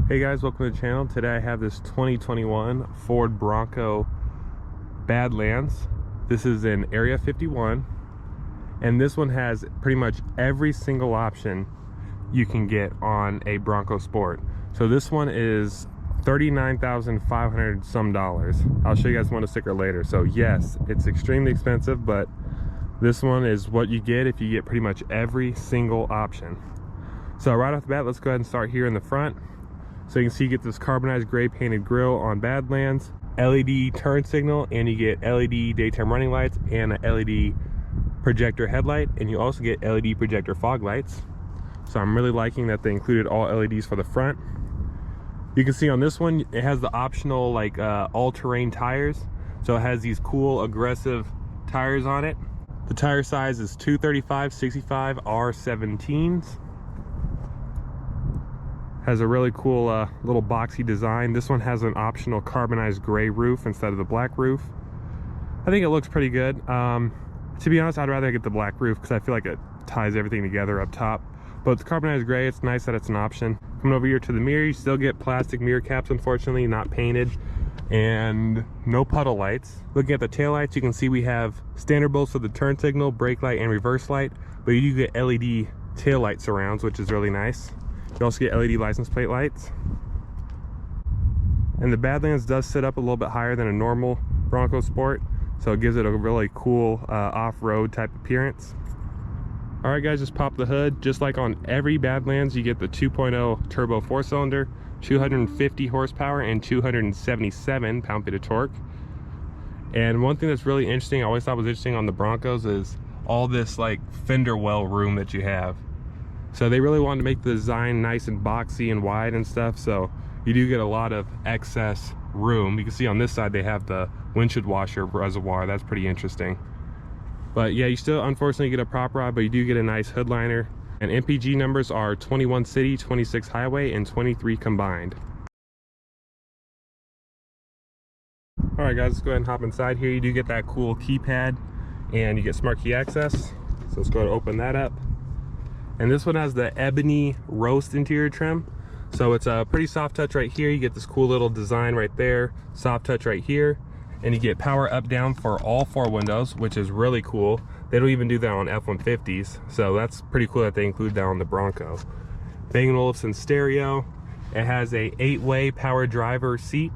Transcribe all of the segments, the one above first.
Hey guys, welcome to the channel. Today I have this 2021 Ford Bronco Badlands. This is in Area 51, and this one has pretty much every single option you can get on a Bronco Sport. So this one is $39,500 some dollars. I'll show you guys one to sticker later. So yes, it's extremely expensive, but this one is what you get if you get pretty much every single option. So right off the bat, let's go ahead and start here in the front. So you can see you get this carbonized gray painted grille on Badlands, LED turn signal, and you get LED daytime running lights and a LED projector headlight, and you also get LED projector fog lights. So I'm really liking that they included all LEDs for the front. You can see on this one, it has the optional like all-terrain tires. So it has these cool aggressive tires on it. The tire size is 235/65 R17s. Has a really cool little boxy design. This one has an optional carbonized gray roof instead of the black roof. I think it looks pretty good. To be honest, I'd rather get the black roof because I feel like it ties everything together up top. But the carbonized gray, it's nice that it's an option. Coming over here to the mirror, you still get plastic mirror caps, unfortunately, not painted. And no puddle lights. Looking at the taillights, you can see we have standard bolts for the turn signal, brake light, and reverse light. But you do get LED taillight surrounds, which is really nice. You also get LED license plate lights. And the Badlands does sit up a little bit higher than a normal Bronco Sport, so it gives it a really cool off-road type appearance. All right guys, just pop the hood. Just like on every Badlands, you get the 2.0 turbo 4-cylinder, 250 horsepower and 277 pound-feet of torque. And one thing that's really interesting, I always thought was interesting on the Broncos, is all this like fender well room that you have. So they really wanted to make the design nice and boxy and wide and stuff, so you do get a lot of excess room. You can see on this side they have the windshield washer reservoir. That's pretty interesting. But yeah, you still unfortunately get a prop rod, but you do get a nice hood liner. And MPG numbers are 21 city, 26 highway, and 23 combined. All right guys, let's go ahead and hop inside here. You do get that cool keypad and you get smart key access. So let's go ahead and open that up. And this one has the ebony roast interior trim. So it's a pretty soft touch right here. You get this cool little design right there, soft touch right here. And you get power up down for all 4 windows, which is really cool. They don't even do that on F-150s. So that's pretty cool that they include that on the Bronco. Bang & Olufsen stereo. It has a 8-way power driver seat.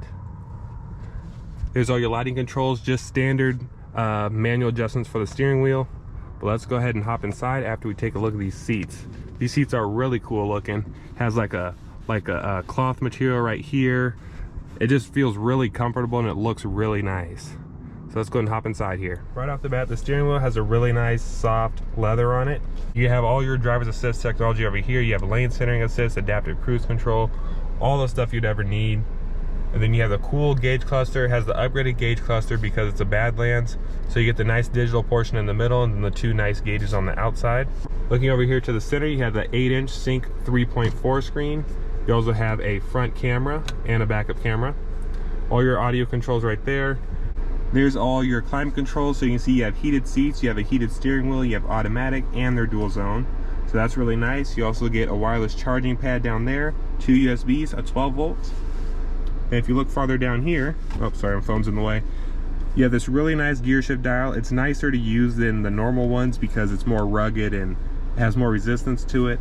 There's all your lighting controls, just standard manual adjustments for the steering wheel. But let's go ahead and hop inside after we take a look at these seats. These seats are really cool looking. Has like a cloth material right here. It just feels really comfortable and it looks really nice. So let's go ahead and hop inside here. Right off the bat, the steering wheel has a really nice soft leather on it. You have all your driver's assist technology over here. You have lane centering assist, adaptive cruise control, all the stuff you'd ever need. And then you have the cool gauge cluster. It has the upgraded gauge cluster because it's a Badlands. So you get the nice digital portion in the middle and then the 2 nice gauges on the outside. Looking over here to the center, you have the 8-inch Sync 3.4 screen. You also have a front camera and a backup camera. All your audio controls right there. There's all your climate controls. So you can see you have heated seats, you have a heated steering wheel, you have automatic, and they're dual zone. So that's really nice. You also get a wireless charging pad down there, 2 USBs at 12 volts. And if you look farther down here, oh sorry, my phone's in the way. You have this really nice gear shift dial. It's nicer to use than the normal ones because it's more rugged and has more resistance to it.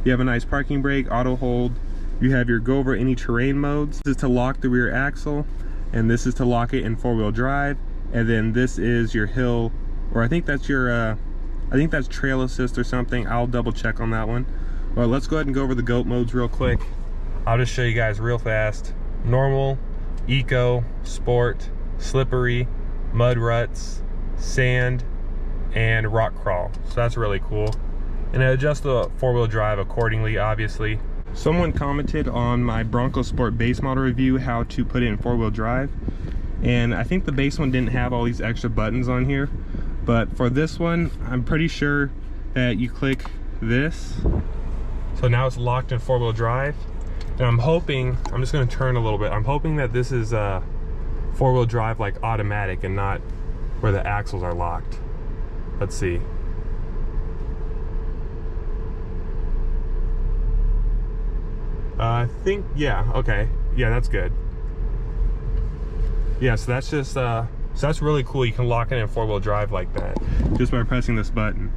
You have a nice parking brake, auto hold. You have your go over any terrain modes. This is to lock the rear axle, and this is to lock it in 4-wheel drive. And then this is your hill, or I think that's your, I think that's trail assist or something. I'll double check on that one. Well, let's go ahead and go over the GOAT modes real quick. I'll just show you guys real fast. Normal, eco, sport, slippery, mud ruts, sand, and rock crawl. So that's really cool. And it adjusts the 4-wheel drive accordingly, obviously. Someone commented on my Bronco Sport base model review how to put it in 4-wheel drive. And I think the base one didn't have all these extra buttons on here. But for this one, I'm pretty sure that you click this. So now it's locked in 4-wheel drive. And I'm hoping, I'm just going to turn a little bit. I'm hoping that this is 4-wheel drive like automatic and not where the axles are locked. Let's see. I think, yeah, okay. Yeah, that's good. Yeah, so that's just, so that's really cool. You can lock it in 4-wheel drive like that, just by pressing this button.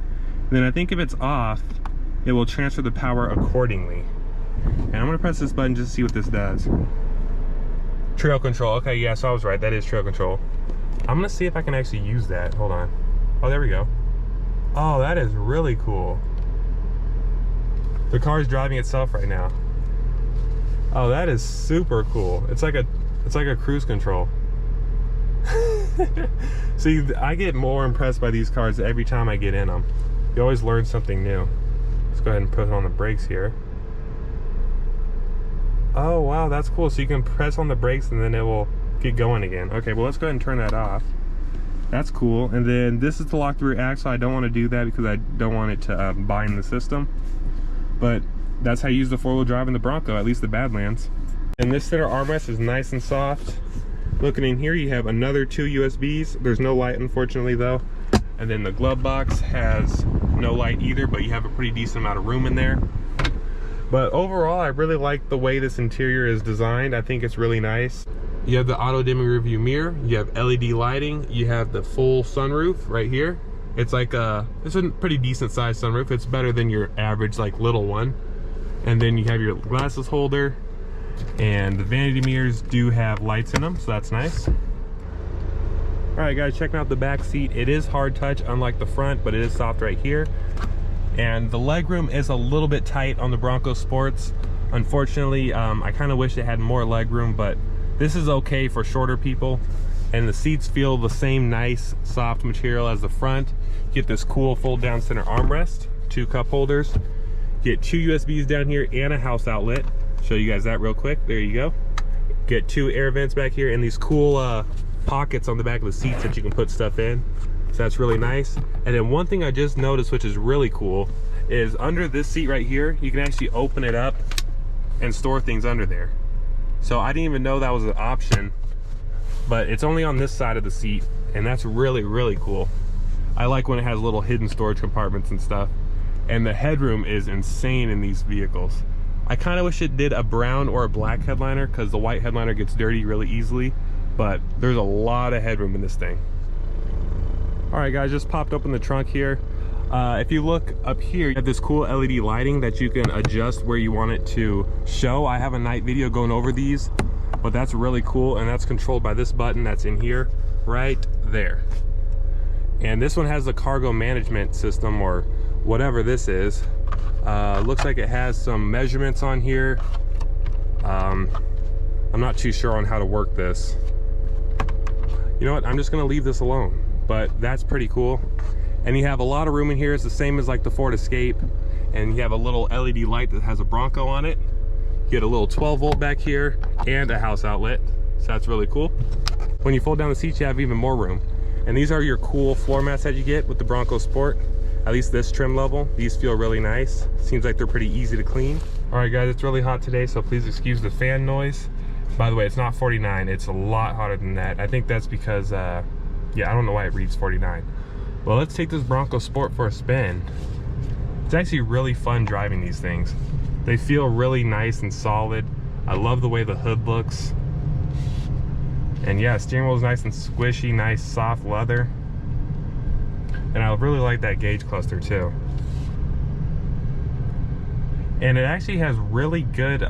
Then I think if it's off, it will transfer the power accordingly. And I'm gonna press this button just to see what this does. Trail control, okay, yeah, so I was right, that is trail control. I'm gonna see if I can actually use that, hold on. Oh, there we go. Oh, that is really cool. The car is driving itself right now. Oh, that is super cool. It's like a cruise control. See, I get more impressed by these cars every time I get in them. You always learn something new. Let's go ahead and put on the brakes here. Oh wow, that's cool. So you can press on the brakes and then it will get going again. Okay, well let's go ahead and turn that off. That's cool. And then this is to lock the rear axle. I don't want to do that because I don't want it to bind the system. But that's how you use the 4-wheel drive in the Bronco, at least the Badlands. And this center armrest is nice and soft. Looking in here, you have another 2 USBs. There's no light, unfortunately, though. And then the glove box has no light either, but you have a pretty decent amount of room in there. But overall, I really like the way this interior is designed. I think it's really nice. You have the auto dimming rear view mirror. You have LED lighting. You have the full sunroof right here. It's like it's a pretty decent sized sunroof. It's better than your average like little one. And then you have your glasses holder, and the vanity mirrors do have lights in them, so that's nice. All right, guys, checking out the back seat. It is hard touch, unlike the front, but it is soft right here. And the legroom is a little bit tight on the Bronco Sports. Unfortunately, I kind of wish it had more legroom, but this is okay for shorter people. And the seats feel the same nice, soft material as the front. Get this cool fold-down center armrest, 2 cup holders. Get 2 USBs down here and a house outlet. Show you guys that real quick. There you go. Get 2 air vents back here and these cool pockets on the back of the seats that you can put stuff in. So that's really nice. And then one thing I just noticed, which is really cool, is under this seat right here, you can actually open it up and store things under there. So I didn't even know that was an option, but it's only on this side of the seat, and that's really, really cool. I like when it has little hidden storage compartments and stuff. And the headroom is insane in these vehicles. I kind of wish it did a brown or a black headliner, because the white headliner gets dirty really easily, but there's a lot of headroom in this thing. All right, guys, just popped open the trunk here. If you look up here, you have this cool LED lighting that you can adjust where you want it to show. I have a night video going over these, but that's really cool, and that's controlled by this button that's in here right there. And this one has the cargo management system, or whatever this is. Looks like it has some measurements on here. I'm not too sure on how to work this. You know what, I'm just gonna leave this alone, but that's pretty cool. And you have a lot of room in here. It's the same as like the Ford Escape, and you have a little LED light that has a Bronco on it. You get a little 12-volt back here and a house outlet, so that's really cool. When you fold down the seats, you have even more room. And these are your cool floor mats that you get with the Bronco Sport. At least this trim level. These feel really nice. Seems like they're pretty easy to clean. All right, guys, it's really hot today, so please excuse the fan noise. By the way, it's not 49, it's a lot hotter than that. I think that's because, yeah, I don't know why it reads 49. Well, let's take this Bronco Sport for a spin. It's actually really fun driving these things. They feel really nice and solid. I love the way the hood looks. And yeah, steering wheel is nice and squishy, nice soft leather. And I really like that gauge cluster too. And it actually has really good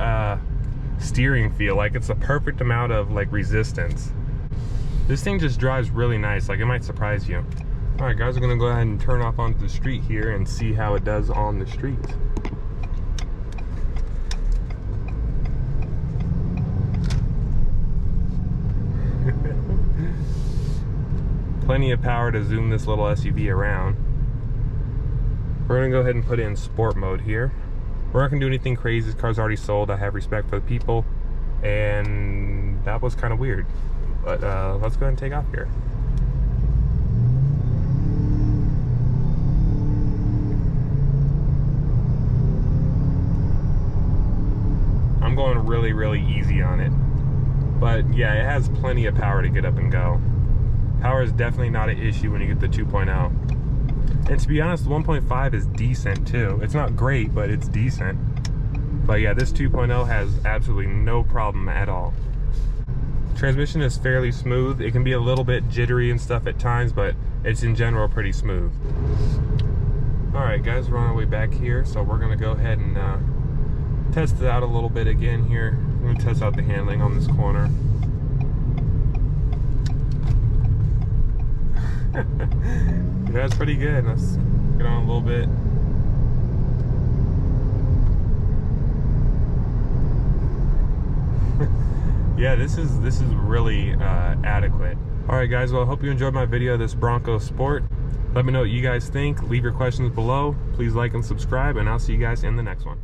steering feel. Like it's a perfect amount of like resistance. This thing just drives really nice. Like it might surprise you. All right, guys, we're gonna go ahead and turn off onto the street here and see how it does on the street. Plenty of power to zoom this little SUV around. We're gonna go ahead and put it in sport mode here. We're not gonna do anything crazy. This car's already sold. I have respect for the people, and that was kind of weird. But let's go ahead and take off here. I'm going really, really easy on it. But yeah, it has plenty of power to get up and go. Power is definitely not an issue when you get the 2.0. And to be honest, the 1.5 is decent too. It's not great, but it's decent. But yeah, this 2.0 has absolutely no problem at all. Transmission is fairly smooth. It can be a little bit jittery and stuff at times, but it's in general pretty smooth. Alright guys, we're on our way back here, so we're going to go ahead and test it out a little bit again here. I'm going to test out the handling on this corner. Yeah, it's pretty good. Let's get on a little bit. Yeah, this is really adequate. Alright guys, well I hope you enjoyed my video of this Bronco Sport. Let me know what you guys think. Leave your questions below. Please like and subscribe, and I'll see you guys in the next one.